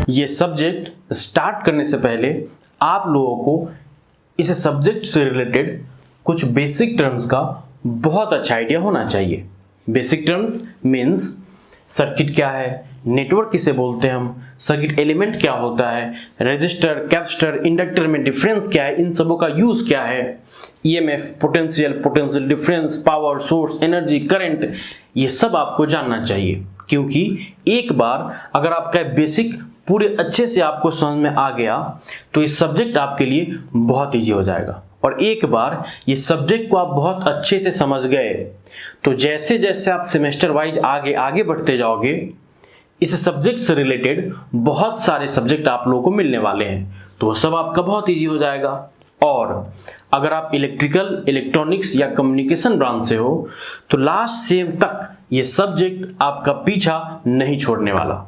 ये subject start करने से पहले आप लोगों को इस सब्जेक्ट से रिलेटेड कुछ बेसिक टर्म्स का बहुत अच्छा आइडिया होना चाहिए। बेसिक टर्म्स मीन्स सर्किट क्या है, नेटवर्क किसे बोलते हैं हम, सर्किट एलिमेंट क्या होता है, रेजिस्टर, कैपेसिटर, इंडक्टर में डिफरेंस क्या है, इन सबों का यूज क्या है, EMF, potential difference, power source, energy, current, ये सब आपको जानना चाहिए। क्योंकि एक बार अगर आपका बेसिक पूरे अच्छे से आपको समझ में आ गया तो इस सब्जेक्ट आपके लिए बहुत ईजी हो जाएगा। और एक बार ये सब्जेक्ट को आप बहुत अच्छे से समझ गए तो जैसे जैसे आप सेमेस्टर वाइज आगे आगे बढ़ते जाओगे इस सब्जेक्ट से रिलेटेड बहुत सारे सब्जेक्ट आप लोगों को मिलने वाले हैं, तो वो सब आपका बहुत ईजी हो जाएगा। और अगर आप इलेक्ट्रिकल, इलेक्ट्रॉनिक्स या कम्युनिकेशन ब्रांच से हो तो लास्ट सेम तक ये सब्जेक्ट आपका पीछा नहीं छोड़ने वाला।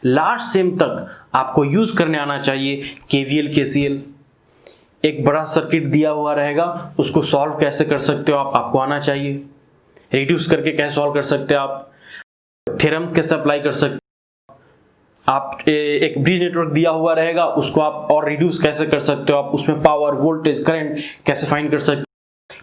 लास्ट सेम तक आपको यूज करने आना चाहिए केवीएल, केसीएल। एक बड़ा सर्किट दिया हुआ रहेगा, उसको सॉल्व कैसे कर सकते हो आपको आना चाहिए। रिड्यूस करके कैसे सॉल्व कर सकते हो आप, थ्योरम्स कैसे अप्लाई कर सकते हो आप। एक ब्रिज नेटवर्क दिया हुआ रहेगा, उसको आप और रिड्यूस कैसे कर सकते हो आप, उसमें पावर, वोल्टेज, करंट कैसे फाइंड कर सकते हो।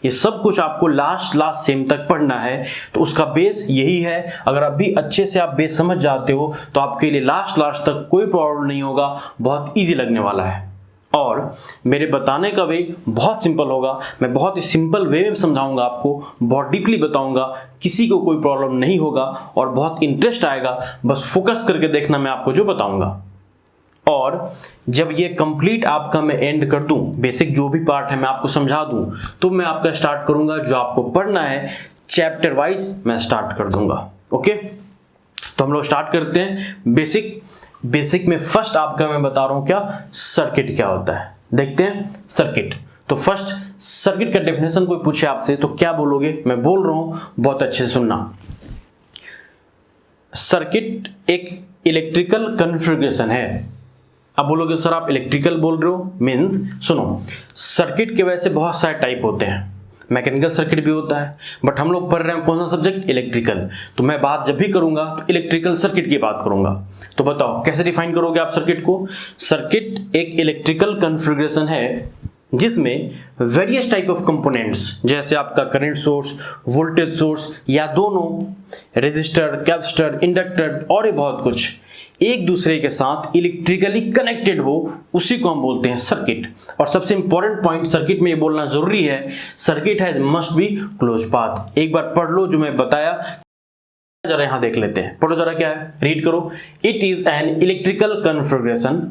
ये सब कुछ आपको लास्ट सेम तक पढ़ना है। तो उसका बेस यही है। अगर अभी अच्छे से आप बेस समझ जाते हो तो आपके लिए लास्ट तक कोई प्रॉब्लम नहीं होगा, बहुत इजी लगने वाला है। और मेरे बताने का वे बहुत सिंपल होगा, मैं बहुत ही सिंपल वे में समझाऊंगा आपको, बहुत डीपली बताऊंगा, किसी को कोई प्रॉब्लम नहीं होगा और बहुत इंटरेस्ट आएगा। बस फोकस करके देखना मैं आपको जो बताऊंगा। और जब ये कंप्लीट आपका मैं एंड कर दूं, बेसिक जो भी पार्ट है मैं आपको समझा दूं, तो मैं आपका स्टार्ट करूंगा जो आपको पढ़ना है चैप्टर वाइज मैं स्टार्ट कर दूंगा। ओके, तो हम लोग स्टार्ट करते हैं। बेसिक में फर्स्ट आपका मैं बता रहा हूं क्या, सर्किट क्या होता है। देखते हैं सर्किट। तो फर्स्ट सर्किट का डेफिनेशन कोई पूछे आपसे तो क्या बोलोगे, मैं बोल रहा हूं बहुत अच्छे से सुनना। सर्किट एक इलेक्ट्रिकल कॉन्फ़िगरेशन है। अब बोलोगे सर आप इलेक्ट्रिकल बोल रहे हो, मींस सुनो, सर्किट के वैसे बहुत सारे टाइप होते हैं। मैकेनिकल सर्किट भी होता है, बट हम लोग पढ़ रहे हैं कौन सा सब्जेक्ट, इलेक्ट्रिकल। तो मैं बात जब भी करूंगा तो इलेक्ट्रिकल सर्किट की बात करूंगा। तो बताओ कैसे डिफाइन करोगे आप सर्किट को। सर्किट एक इलेक्ट्रिकल कॉन्फ़िगरेशन है जिसमें वेरियस टाइप ऑफ कंपोनेंट्स, जैसे आपका करंट सोर्स, वोल्टेज सोर्स या दोनों, रेजिस्टर, कैपेसिटर, इंडक्टर और ये बहुत कुछ एक दूसरे के साथ इलेक्ट्रिकली कनेक्टेड हो, उसी को हम बोलते हैं सर्किट। और सबसे इंपॉर्टेंट पॉइंट सर्किट में ये बोलना जरूरी है, circuit has must be close path. एक बार पढ़ लो जो मैं बताया, जरा यहां देख लेते हैं, पढ़ो जरा क्या है, रीड करो। It is an electrical configuration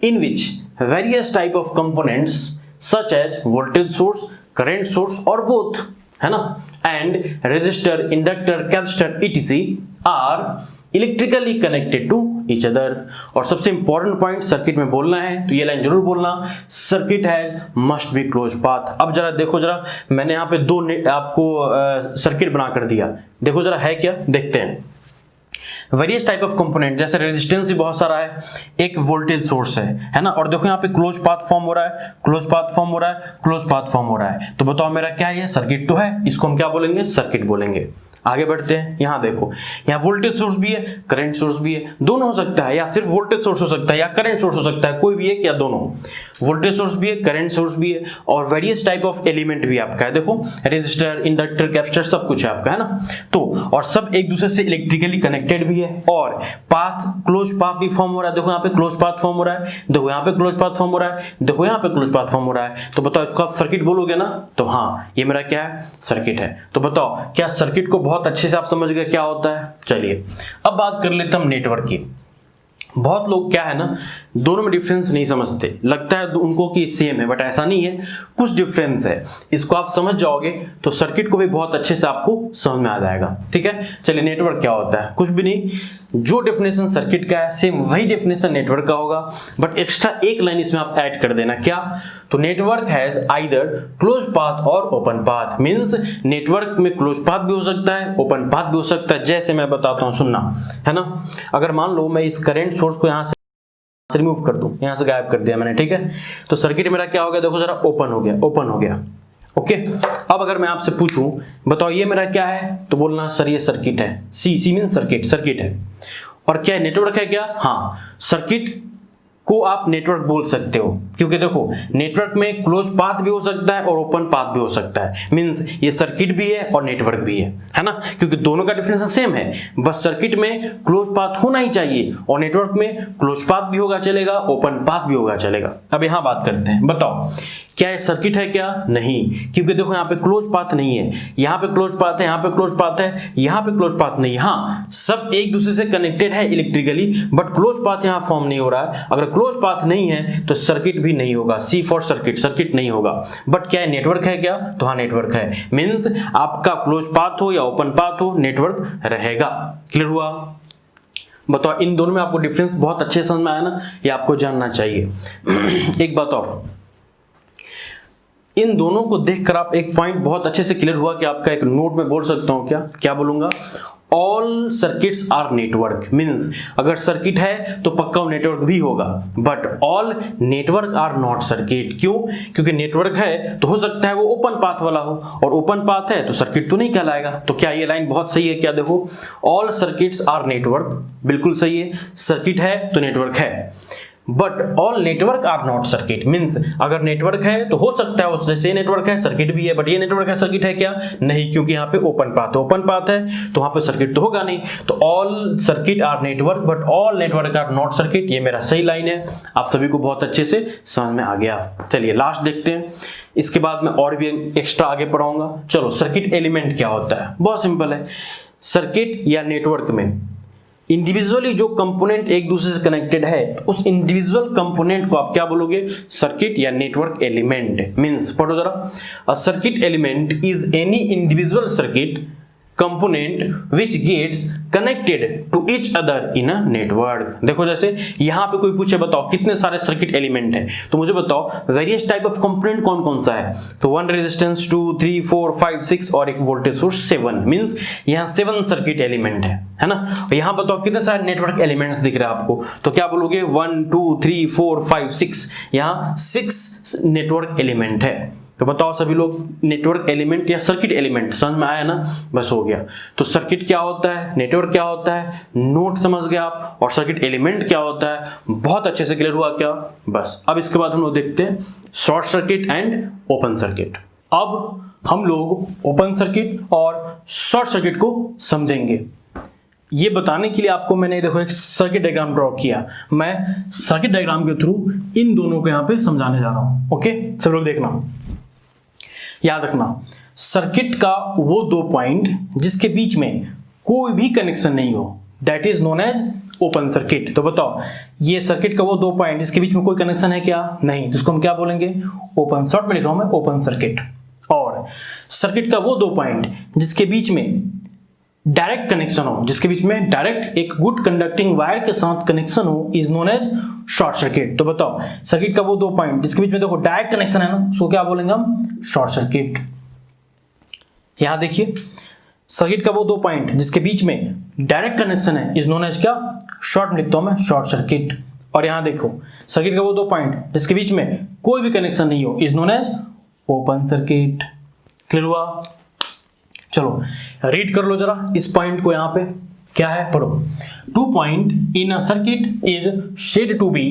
in which various type of components such as voltage source, current source और बोथ, है ना, and resistor, inductor, capacitor etc are electrically connected to each other. और सबसे इंपॉर्टेंट पॉइंट सर्किट में बोलना है तो ये लाइन जरूर बोलना, सर्किट है मस्ट बी क्लोज पाथ। अब जरा देखो, जरा मैंने यहाँ पे दो आपको सर्किट बना कर दिया, देखो जरा है क्या, देखते हैं। वेरियस टाइप ऑफ कंपोनेंट, जैसे रेजिस्टेंस भी बहुत सारा है, एक वोल्टेज सोर्स है ना, और देखो यहाँ पे क्लोज पाथ फॉर्म हो रहा है, क्लोज पाथ फॉर्म हो रहा है, क्लोज पाथ फॉर्म हो रहा है। तो बताओ मेरा क्या है, सर्किट तो है, इसको हम क्या बोलेंगे, सर्किट बोलेंगे। आगे बढ़ते हैं, यहां देखो, यहां वोल्टेज सोर्स भी है, करंट सोर्स भी है, दोनों हो सकता है, या सिर्फ वोल्टेज सोर्स हो सकता है या करंट सोर्स हो सकता है, कोई भी एक या दोनों। वोल्टेज सोर्स भी है, करंट सोर्स भी है, और वेरियस टाइप ऑफ एलिमेंट भी आपका है। देखो रेजिस्टर, इंडक्टर, कैपेसिटर सब कुछ है आपका, है ना। तो और सब एक दूसरे से इलेक्ट्रिकली कनेक्टेड भी है, और पाथ, क्लोज पाथ भी फॉर्म हो रहा है। देखो यहाँ पे क्लोज पाथ फॉर्म हो रहा है, देखो यहाँ पे क्लोज पाथ फॉर्म हो रहा है, देखो यहाँ पे क्लोज पाथ फॉर्म हो रहा है। तो बताओ इसको आप सर्किट बोलोगे ना, तो हाँ ये मेरा क्या है, सर्किट है। तो बताओ क्या सर्किट को बहुत अच्छे से आप समझ गए क्या होता है। चलिए अब बात कर लेते हैं हम नेटवर्क की। बहुत लोग क्या है ना, दोनों में डिफरेंस नहीं समझते, लगता है उनको कि सेम है, बट ऐसा नहीं है, कुछ डिफरेंस है। इसको आप समझ जाओगे तो सर्किट को भी बहुत अच्छे से आपको समझ में आ जाएगा। ठीक है, चलिए नेटवर्क क्या होता है, कुछ भी नहीं, जो डेफिनेशन सर्किट का है सेम वही डेफिनेशन नेटवर्क का होगा, बट एक्स्ट्रा एक लाइन इसमें आप ऐड कर देना। क्या, तो network has either close path और ओपन पाथ। मींस नेटवर्क में क्लोज पाथ भी हो सकता है, ओपन पाथ भी हो सकता है। जैसे मैं बताता हूं, सुनना, है ना। अगर मान लो मैं इस करंट सोर्स को यहां से रिमूव कर दूं, यहां से गायब कर दिया मैंने, ठीक है, तो सर्किट मेरा क्या हो गया, देखो जरा, ओपन हो गया, ओपन हो गया। ओके, अब अगर मैं आपसे पूछूं बताओ ये मेरा क्या है, तो बोलना सर ये सर्किट है। सी मीन सर्किट, सर्किट है। और क्या नेटवर्क है क्या? हाँ, सर्किट को आप नेटवर्क बोल सकते हो, क्योंकि देखो नेटवर्क में क्लोज पाथ भी हो सकता है और ओपन पाथ भी हो सकता है। मींस ये सर्किट भी है और नेटवर्क भी है ना, क्योंकि दोनों का डिफरेंस सेम है, बस सर्किट में क्लोज पाथ होना ही चाहिए और नेटवर्क में क्लोज पाथ भी होगा चलेगा, ओपन पाथ भी होगा चलेगा। अब यहां बात करते हैं, बताओ क्या ये सर्किट है क्या? नहीं, क्योंकि देखो यहाँ पे क्लोज पाथ नहीं है, यहाँ पे क्लोज पाथ है, यहाँ पे क्लोज पाथ है, यहाँ पे क्लोज पाथ नहीं। हाँ, सब एक दूसरे से कनेक्टेड है इलेक्ट्रिकली, बट क्लोज पाथ यहाँ फॉर्म नहीं हो रहा है। अगर क्लोज पाथ नहीं है तो सर्किट भी नहीं होगा, सी फॉर सर्किट, सर्किट नहीं होगा। बट क्या नेटवर्क है क्या? तो हाँ नेटवर्क है, मीन्स आपका क्लोज पाथ हो या ओपन पाथ हो नेटवर्क रहेगा। क्लियर हुआ? बताओ इन दोनों में आपको डिफरेंस बहुत अच्छे समझ में आया ना, ये आपको जानना चाहिए। एक बात और, इन दोनों को देखकर आप एक पॉइंट बहुत अच्छे से क्लियर हुआ कि आपका एक नोट में बोल सकता हूं क्या? क्या बोलूंगा? All circuits are network, means अगर सर्किट है तो पक्का नेटवर्क भी होगा, but all network are not circuit. क्यों? क्योंकि नेटवर्क है तो हो सकता है वो ओपन पाथ वाला हो, और ओपन पाथ है तो सर्किट तो नहीं कहलाएगा। तो क्या ये लाइन बहुत सही है क्या? देखो ऑल सर्किट्स आर नेटवर्क, बिल्कुल सही है, सर्किट है तो नेटवर्क है, but all network are not circuit. Means अगर नेटवर्क है तो हो सकता है जैसे नेटवर्क है सर्किट भी है, बट ये नेटवर्क है सर्किट है क्या? नहीं, क्योंकि यहाँ पे ओपन पाथ है तो वहां पे सर्किट तो होगा नहीं। तो all circuit are network but all network are not circuit, ये मेरा सही लाइन है। आप सभी को बहुत अच्छे से समझ में आ गया। चलिए लास्ट देखते हैं, इसके बाद मैं और भी एक्स्ट्रा आगे पढ़ाऊंगा। चलो, सर्किट एलिमेंट क्या होता है? बहुत सिंपल है, सर्किट या नेटवर्क में इंडिविजुअली जो कंपोनेंट एक दूसरे से कनेक्टेड है उस इंडिविजुअल कंपोनेंट को आप क्या बोलोगे? सर्किट या नेटवर्क एलिमेंट। मींस पढ़ो जरा, a circuit element is any individual circuit component which gets connected to each other in a network. देखो जैसे यहां पे कोई पूछे बताओ कितने सारे सर्किट एलिमेंट है, तो मुझे बताओ वेरियस टाइप ऑफ कंपोनेंट कौन कौन सा है। तो 1 रेजिस्टेंस, 2, 3, 4, 5, 6 और एक वोल्टेज सोर्स 7, मींस यहां 7 सर्किट एलिमेंट है ना। यहां बताओ कितने सारे नेटवर्क एलिमेंट्स दिख रहे हैं आपको, तो क्या बोलोगे? 1, 2, 3, 4, 5, 6, यहां 6 नेटवर्क एलिमेंट है। तो बताओ सभी लोग, नेटवर्क एलिमेंट या सर्किट एलिमेंट समझ में आया ना? बस हो गया। तो सर्किट क्या होता है, नेटवर्क क्या होता है, नोट समझ गए आप, और सर्किट एलिमेंट क्या होता है, बहुत अच्छे से क्लियर हुआ क्या? बस अब इसके बाद हम लोग देखते हैं short circuit and open circuit. अब हम लोग ओपन सर्किट और शॉर्ट सर्किट को समझेंगे। ये बताने के लिए आपको मैंने देखो एक सर्किट डायग्राम ड्रॉ किया, मैं सर्किट डायग्राम के थ्रू इन दोनों को यहां पे समझाने जा रहा हूं। ओके, सब लोग देखना, याद रखना, सर्किट का वो 2 पॉइंट जिसके बीच में कोई भी कनेक्शन नहीं हो, that is known as open circuit. तो बताओ ये सर्किट का वो 2 पॉइंट जिसके बीच में कोई कनेक्शन है क्या? नहीं, जिसको हम क्या बोलेंगे? ओपन। शॉर्ट में लिख रहा हूं मैं, ओपन सर्किट। और सर्किट का वो 2 पॉइंट जिसके बीच में डायरेक्ट कनेक्शन हो, जिसके बीच में डायरेक्ट एक गुड कंडक्टिंग वायर के साथ कनेक्शन हो, is known as short circuit. तो बताओ सर्किट का वो 2 पॉइंट जिसके बीच में देखो डायरेक्ट कनेक्शन है ना, उसको क्या बोलेंगे हम? Short circuit. यहां देखिए, सर्किट का वो 2 पॉइंट जिसके बीच में डायरेक्ट कनेक्शन है इज नोन एज क्या? शॉर्ट में लिखता हूं मैं, शॉर्ट सर्किट। और यहां देखो सर्किट का वो 2 पॉइंट जिसके बीच में कोई भी कनेक्शन नहीं हो is known as open circuit. Clear हुआ? चलो रीड कर लो जरा इस पॉइंट को, यहां पे क्या है पढ़ो। 2 point in a circuit is said to be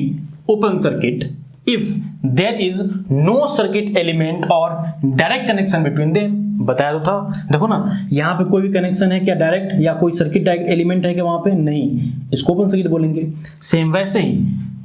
open circuit if there is no circuit element or direct connection between them। बताया तो था, देखो ना यहां पे कोई भी कनेक्शन है क्या डायरेक्ट, या कोई सर्किट डायरेक्ट एलिमेंट है क्या वहां पे? नहीं, इसको ओपन सर्किट बोलेंगे। सेम वैसे ही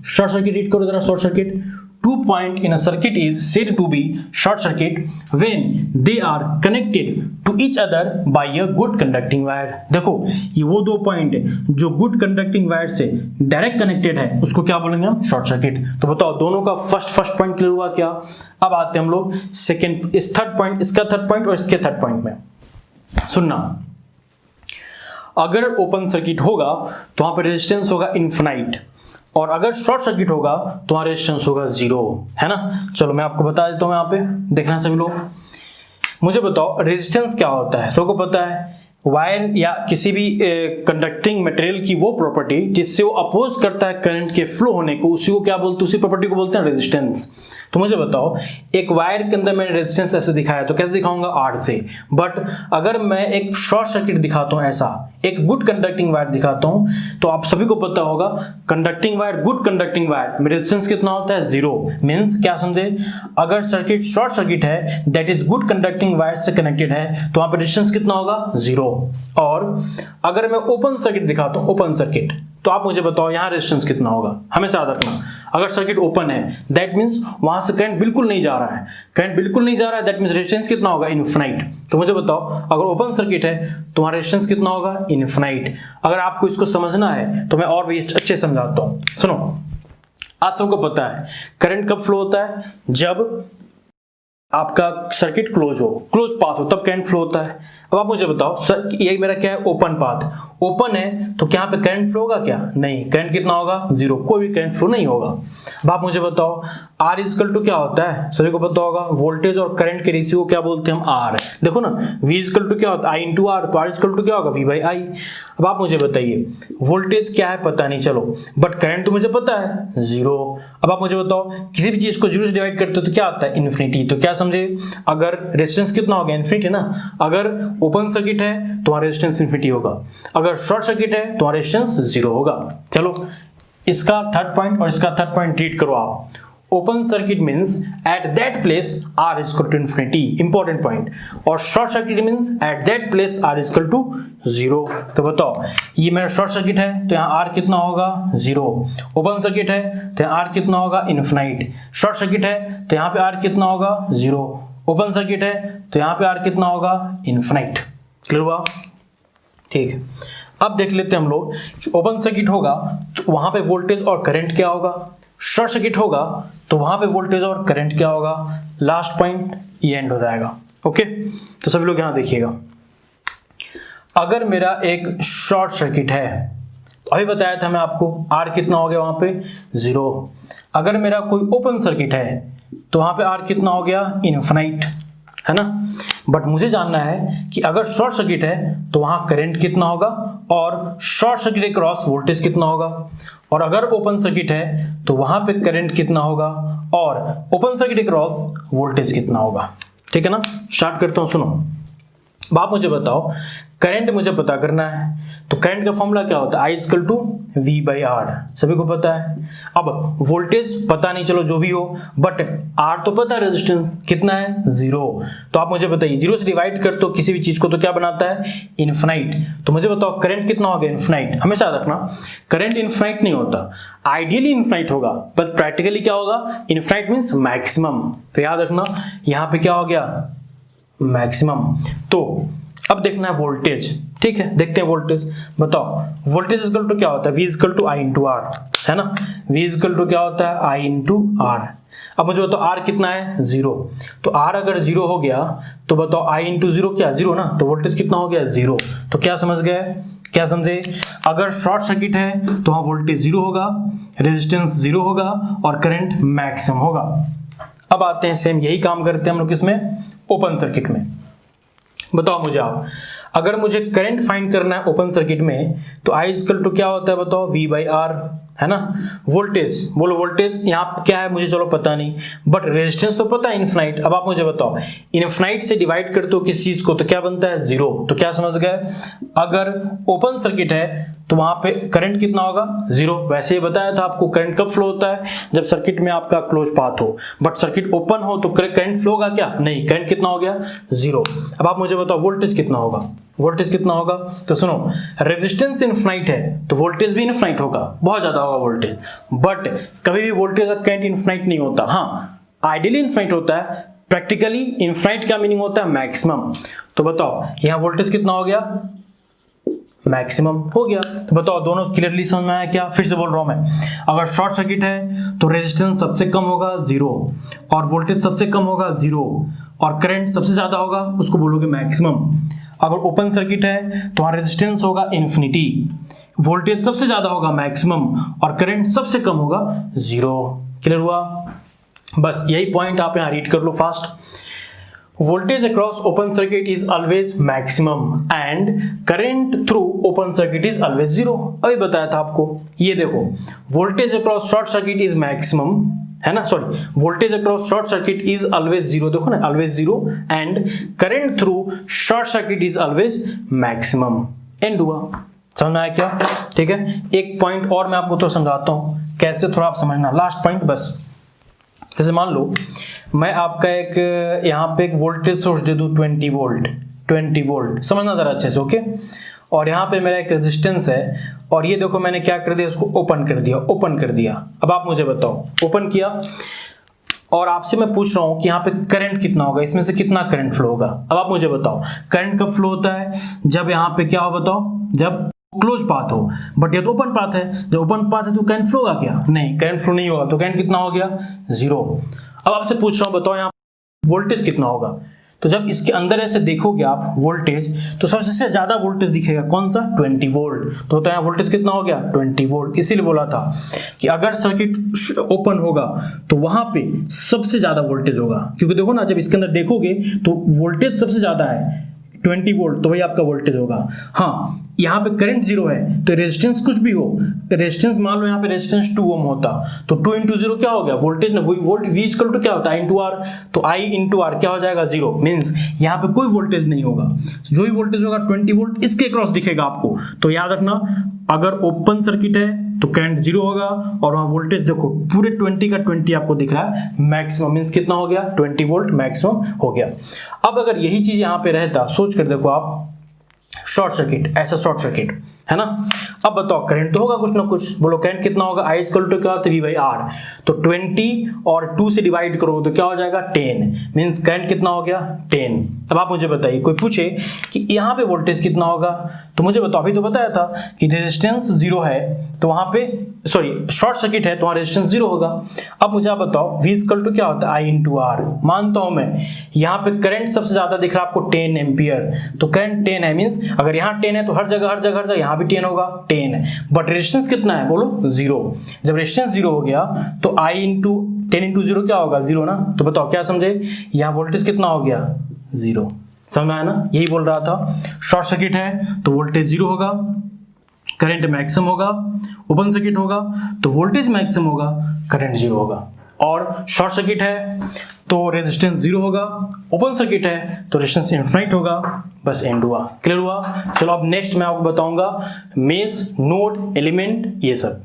शॉर्ट सर्किट रीड करो जरा। Short circuit, 2 point in a circuit is said to be short circuit when they are connected to each other by a good conducting wire। देखो ये वो 2 पॉइंट है जो good conducting wire से direct connected है, उसको क्या बोलेंगे हम? Short circuit. तो बताओ दोनों का फर्स्ट पॉइंट क्लियर हुआ क्या? अब आते हैं हम लोग सेकंड, इस थर्ड पॉइंट, इसका थर्ड पॉइंट और इसके थर्ड पॉइंट में। सुनना, अगर ओपन सर्किट होगा तो वहां पर रेजिस्टेंस होगा इनफिनाइट, और अगर शॉर्ट सर्किट होगा तो वहां रेजिस्टेंस होगा 0, है ना। चलो मैं आपको बता देता हूं, यहां पे देखना सभी लोग, मुझे बताओ रेजिस्टेंस क्या होता है? सबको पता है वायर या किसी भी कंडक्टिंग मटेरियल की वो प्रॉपर्टी जिससे वो अपोज करता है करंट के फ्लो होने को, उसी को क्या बोलते हैं, उसी प्रॉपर्टी को बोलते हैं रेजिस्टेंस। तो मुझे बताओ, एक वायर के अंदर मैंने रेजिस्टेंस ऐसे दिखाया, तो कैसे दिखाऊंगा, R से। बट अगर मैं एक शॉर्ट सर्किट दिखाता हूं, ऐसा एक गुड कंडक्टिंग वायर दिखाता हूं, तो आप सभी को पता होगा conducting wire, good conducting wire में रेजिस्टेंस कितना होता है, 0। मींस क्या समझे, अगर सर्किट शॉर्ट सर्किट है that is good conducting wire से कनेक्टेड है, तो वहां पर रेजिस्टेंस कितना होगा, 0। और अगर मैं ओपन सर्किट दिखाता हूं, ओपन सर्किट, तो आप मुझे बताओ यहां रेजिस्टेंस कितना होगा। हमेशा याद रखना, अगर सर्किट ओपन है दैट मींस वहां से करंट बिल्कुल नहीं जा रहा है, करंट बिल्कुल नहीं जा रहा है दैट मींस रेजिस्टेंस कितना होगा, इनफिनाइट। तो मुझे बताओ, अगर ओपन सर्किट है तो वहां रेजिस्टेंस कितना होगा, इनफिनाइट। अगर आपको इसको समझना है तो मैं और भी अच्छे समझाता हूं। सुनो, आप सबको पता है करंट कब फ्लो होता है, जब आपका सर्किट क्लोज हो, क्लोज पाथ हो, तब करंट फ्लो होता है। अब आप मुझे बताओ, सर ये मेरा क्या है, ओपन पाथ, ओपन है तो क्या पे करंट फ्लो होगा क्या, नहीं, करंट कितना होगा, 0, कोई भी करंट फ्लो नहीं होगा। अब आप मुझे बताओ, R इक्वल टू क्या होता है, सभी को पता होगा, वोल्टेज और करंट के रेशियो को क्या बोलते हैं हम, R। देखो ना, V इक्वल टू क्या होता है, I इंटू R, तो R इक्वल टू क्या होगा, V बाई I। अब आप मुझे बताइए, वोल्टेज क्या है पता नहीं, चलो, बट करंट तो मुझे पता है, 0। अब आप मुझे बताओ, किसी भी चीज को 0 से डिवाइड करते हो तो क्या आता है, इन्फिनिटी। तो क्या समझे, अगर रेजिस्टेंस कितना होगा, इन्फिनिटी ना। अगर ओपन सर्किट है तो वहां रेजिस्टेंस इन्फिनिटी होगा, अगर शॉर्ट सर्किट है तो वहां रेजिस्टेंस 0 होगा। चलो, इसका थर्ड पॉइंट और इसका थर्ड पॉइंट रीड करो आप। Open circuit means at that place R is equal to infinity, important point. और short circuit means at that place R is equal to 0। तो बताओ, ये मेरा शॉर्ट सर्किट है तो यहाँ R कितना होगा, 0। ओपन सर्किट है तो यहाँ R कितना होगा, इन्फिनाइट। शॉर्ट सर्किट है तो यहाँ पे R कितना होगा, 0। ओपन सर्किट है तो यहाँ पे R कितना होगा, इन्फिनाइट। क्लियर हुआ, ठीक। अब देख लेते हैं हम लोग कि ओपन सर्किट होगा तो वहां पे वोल्टेज और करंट क्या होगा, शॉर्ट सर्किट होगा तो वहां पे वोल्टेज और करंट क्या होगा। लास्ट पॉइंट ये एंड हो जाएगा। ओके, तो सभी लोग यहां देखिएगा, अगर मेरा एक शॉर्ट सर्किट है, अभी बताया था मैं आपको, R कितना हो गया वहां पे, 0। अगर मेरा कोई ओपन सर्किट है तो वहां पे R कितना हो गया, इन्फिनाइट, है ना। बट मुझे जानना है कि अगर शॉर्ट सर्किट है तो वहां करंट कितना होगा और शॉर्ट सर्किट के क्रॉस वोल्टेज कितना होगा, और अगर ओपन सर्किट है तो वहां पे करंट कितना होगा और ओपन सर्किट के क्रॉस वोल्टेज कितना होगा। ठीक है ना, स्टार्ट करता हूं। सुनो, अब आप मुझे बताओ, करंट मुझे पता करना है, तो करंट का फॉर्मूला क्या होता है, I equal to V by R, सभी को पता है। अब वोल्टेज पता नहीं, चलो जो भी हो, बट R तो पता है, रेजिस्टेंस कितना है, 0। तो आप मुझे बताइए, 0 से डिवाइड कर तो किसी भी चीज को तो क्या बनाता है, इन्फिनाइट। तो मुझे बताओ करंट कितना होगा, इन्फिनाइट। हमेशा याद रखना, करंट इन्फिनाइट नहीं होता, आइडियली इन्फिनाइट होगा, बट प्रैक्टिकली क्या होगा, इन्फिनाइट मींस मैक्सिमम। तो याद रखना, यहाँ पे क्या हो गया, मैक्सिमम। तो अब देखना है वोल्टेज, ठीक है, देखते हैं वोल्टेज। बताओ, वोल्टेज इक्वल टू क्या होता है, V equal to I into R, है ना। V इक्वल टू क्या होता है, I इंटू R। अब मुझे बताओ R कितना है, 0। तो R अगर 0 हो गया तो बताओ I इंटू 0 क्या, 0 ना, तो वोल्टेज कितना हो गया, 0। तो क्या समझ गए, क्या समझे, अगर शॉर्ट सर्किट है तो वहां वोल्टेज 0 होगा, रेजिस्टेंस 0 होगा और करंट मैक्सिमम होगा। अब आते हैं, सेम यही काम करते हैं हम लोग किसमें, ओपन सर्किट में। बताओ मुझे आप, अगर मुझे करंट फाइंड करना है ओपन सर्किट में तो I इक्वल टू क्या होता है, बताओ, V बाई R, है ना। वोल्टेज बोलो, वोल्टेज यहाँ क्या है मुझे चलो पता नहीं, बट रेजिस्टेंस तो पता है, इन्फिनाइट। अब आप मुझे बताओ, इन्फिनाइट से डिवाइड करते हो किस चीज को तो क्या बनता है, 0। तो क्या समझ गए, अगर ओपन सर्किट है तो वहां पे करंट कितना होगा, 0। वैसे ही बताया था आपको, करंट कब फ्लो होता है, जब सर्किट में आपका क्लोज पाथ हो, बट सर्किट ओपन हो तो करंट फ्लो होगा क्या, नहीं, करंट कितना हो गया, 0। अब आप मुझे बताओ वोल्टेज कितना होगा, वोल्टेज कितना होगा। तो सुनो, रेजिस्टेंस इन्फिनाइट है तो वोल्टेज भी इन्फिनाइट होगा, बहुत ज्यादा होगा वोल्टेज, बट कभी भी वोल्टेज और करंट इन्फिनाइट नहीं होता। हाँ, आइडियली इन्फिनाइट होता है, प्रैक्टिकली इन्फिनाइट का मीनिंग होता है मैक्सिमम। तो बताओ यहाँ वोल्टेज कितना हो गया, मैक्सिमम हो गया। तो बताओ दोनों क्लियरली समझ में आया क्या, फिर से बोल रहा हूं मैं, अगर शॉर्ट सर्किट है तो रेजिस्टेंस सबसे कम होगा 0 और वोल्टेज सबसे कम होगा 0 और करंट सबसे ज्यादा होगा, उसको बोलोगे मैक्सिमम। अगर ओपन सर्किट है तो वहां रेजिस्टेंस होगा इन्फिनिटी, वोल्टेज सबसे ज्यादा होगा मैक्सिमम और करंट सबसे कम होगा 0। क्लियर हुआ, बस यही पॉइंट आप यहां रीड कर लो fast. Voltage across open circuit is always maximum and current through open circuit is always zero. अभी बताया था आपको, ये देखो voltage across short circuit is maximum है ना, sorry voltage across short circuit is always zero, देखो ना always zero, and current through short circuit is always maximum. End हुआ, समझ में आया क्या? ठीक है, एक पॉइंट और मैं आपको तो समझाता हूं कैसे, थोड़ा आप समझना, लास्ट पॉइंट बस। जैसे मान लो मैं आपका एक यहाँ पे एक वोल्टेज सोर्स दे दूं 20 वोल्ट, समझना जरा अच्छे से, ओके। और यहाँ पे मेरा एक रेजिस्टेंस है और ये देखो मैंने क्या कर दिया, इसको ओपन कर दिया। अब आप मुझे बताओ, ओपन किया और आपसे मैं पूछ रहा हूँ कि यहाँ पे करंट कितना होगा, इसमें से कितना करंट फ्लो होगा। अब आप मुझे बताओ करंट कब फ्लो होता है, जब यहाँ पे क्या हो बताओ, जब क्लोज पाथ हो, बट ये तो ओपन पाथ है, जब ओपन पाथ है तो करंट फ्लो होगा क्या? नहीं, करंट फ्लो नहीं होगा, तो करंट कितना हो गया? जीरो। अब आपसे पूछ रहा हूं बताओ यहाँ वोल्टेज कितना होगा, तो जब इसके अंदर ऐसे देखोगे आप वोल्टेज, तो सबसे ज्यादा वोल्टेज दिखेगा कौन सा? 20 वोल्ट। तो यहाँ वोल्टेज कितना हो गया? 20 वोल्ट। इसीलिए बोला था कि अगर सर्किट ओपन होगा तो वहां पे सबसे ज्यादा वोल्टेज होगा, क्योंकि देखो ना जब इसके अंदर देखोगे तो वोल्टेज सबसे ज्यादा है 20 वोल्ट, तो वही आपका वोल्टेज होगा। हाँ, यहाँ पे करंट जीरो है तो रेजिस्टेंस कुछ भी हो, रेजिस्टेंस मान लो यहाँ पे रेजिस्टेंस 2 ओम होता, तो 2 इंटू जीरो क्या हो गया? वोल्टेज ना, वोल्ट V इक्वल टू क्या होता है? इंटू आर, तो I इंटू आर क्या हो जाएगा? जीरो। मीन्स यहाँ पे कोई वोल्टेज नहीं होगा, जो भी वोल्टेज होगा 20 वोल्ट इसके क्रॉस दिखेगा आपको। तो याद रखना, अगर ओपन सर्किट है तो करंट जीरो होगा, और वहां वोल्टेज देखो पूरे 20 का 20 आपको दिख रहा है, मैक्सिमम मींस कितना हो गया? 20 वोल्ट मैक्सिमम हो गया। अब अगर यही चीज यहाँ पे रहता, सोच कर देखो आप, शॉर्ट सर्किट, ऐसा शॉर्ट सर्किट है ना। अब बताओ करंट तो होगा कुछ ना कुछ, बोलो करंट कितना होगा? I इक्वल टू क्या होता है? V/R। तो 20 और 2 से डिवाइड करोगे तो क्या हो जाएगा? 10। मींस करंट कितना हो गया? 10। अब आप मुझे बताइए, कोई पूछे कि यहाँ पे वोल्टेज कितना होगा, तो मुझे बताओ, अभी तो बताया था कि रेजिस्टेंस जीरो है तो वहां पे, सॉरी शॉर्ट सर्किट है तो वहां रेजिस्टेंस जीरो होगा। अब मुझे आप बताओ V इक्वल टू क्या होता है? I into R. मानता हूं मैं यहाँ पे करंट सबसे ज्यादा दिख रहा है आपको 10 एम्पियर, तो करंट 10 है, मींस अगर यहाँ 10 है तो हर जगह यहाँ भी 10 होगा, 10 है, बट रेजिस्टेंस कितना है बोलो? जीरो। जब रेजिस्टेंस जीरो हो गया तो I इंटू 10 इंटू जीरो क्या होगा? जीरो ना। तो बताओ क्या समझे, यहाँ वोल्टेज कितना हो गया? जीरो। समझ में आया ना, यही बोल रहा था, शॉर्ट सर्किट है तो वोल्टेज जीरो होगा, करंट मैक्सिमम होगा, ओपन सर्किट होगा तो वोल्टेज मैक्सिमम होगा, करंट जीरो होगा। और शॉर्ट सर्किट है तो रेजिस्टेंस जीरो होगा, ओपन सर्किट है तो रेजिस्टेंस इनफाइनाइट होगा। बस एंड हुआ, क्लियर हुआ। चलो अब नेक्स्ट मैं आपको बताऊंगा मेश, नोड, एलिमेंट, ये सब।